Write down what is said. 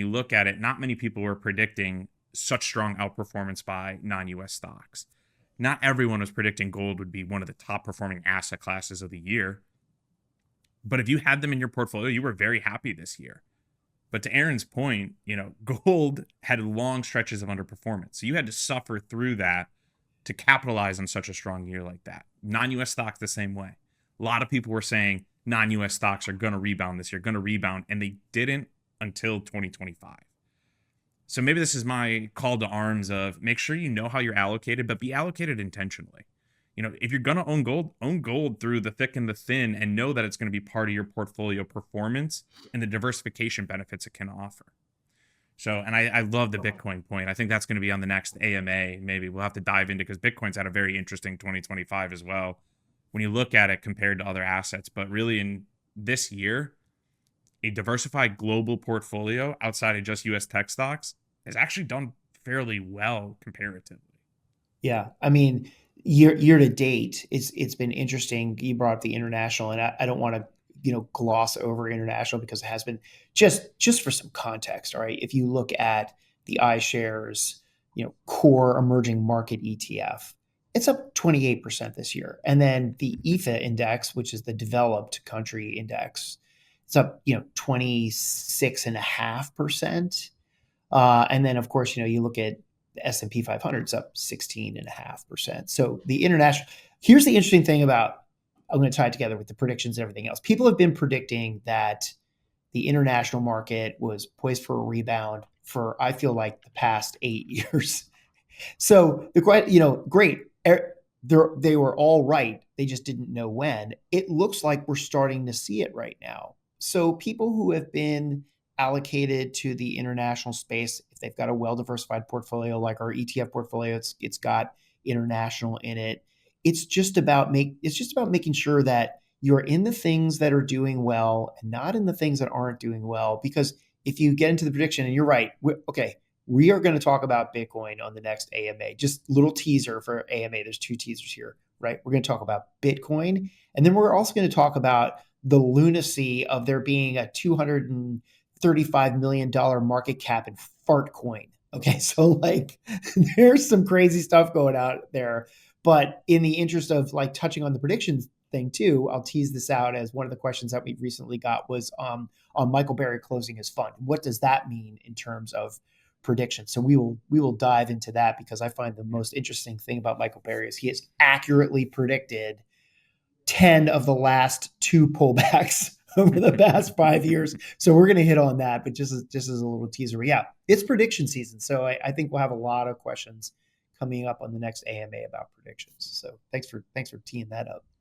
you look at it, not many people were predicting such strong outperformance by non-US stocks. Not everyone was predicting gold would be one of the top performing asset classes of the year. But if you had them in your portfolio, you were very happy this year. But to Aaron's point, gold had long stretches of underperformance. So you had to suffer through that to capitalize on such a strong year like that. Non-US stocks the same way. A lot of people were saying non-US stocks are going to rebound this year, going to rebound, and they didn't until 2025. So maybe this is my call to arms of make sure you know how you're allocated, but be allocated intentionally. If you're going to own gold through the thick and the thin and know that it's going to be part of your portfolio performance and the diversification benefits it can offer. So, and I love the Bitcoin point. I think that's going to be on the next AMA. Maybe we'll have to dive into because Bitcoin's had a very interesting 2025 as well when you look at it compared to other assets. But really in this year, a diversified global portfolio outside of just US tech stocks has actually done fairly well comparatively. Yeah, I mean, year to date, it's been interesting. You brought up the international, and I don't want to gloss over international because it has been just for some context. All right, if you look at the iShares, core emerging market ETF, it's up 28% this year, and then the EFA index, which is the developed country index, it's up 26.5%. And then, of course, you look at the S&P 500 is up 16.5%. So the international, here's the interesting thing about, I'm going to tie it together with the predictions and everything else. People have been predicting that the international market was poised for a rebound for, I feel like, the past 8 years. So great. They were all right. They just didn't know when. It looks like we're starting to see it right now. So people who have been allocated to the international space, if they've got a well-diversified portfolio like our ETF portfolio, it's got international in it. It's just about making sure that you're in the things that are doing well and not in the things that aren't doing well. Because if you get into the prediction, and you're right, we are going to talk about Bitcoin on the next AMA. Just a little teaser for AMA. There's 2 teasers here, right? We're going to talk about Bitcoin, and then we're also going to talk about the lunacy of there being a $235 million market cap in Fartcoin. Okay, so there's some crazy stuff going out there. But in the interest of touching on the predictions thing too, I'll tease this out as one of the questions that we recently got was on Michael Berry closing his fund. What does that mean in terms of prediction? So we will dive into that because I find the most interesting thing about Michael Berry is he has accurately predicted 10 of the last 2 pullbacks over the past 5 years. So we're going to hit on that, but just as a little teaser. But yeah, it's prediction season. So I think we'll have a lot of questions coming up on the next AMA about predictions. So thanks for teeing that up.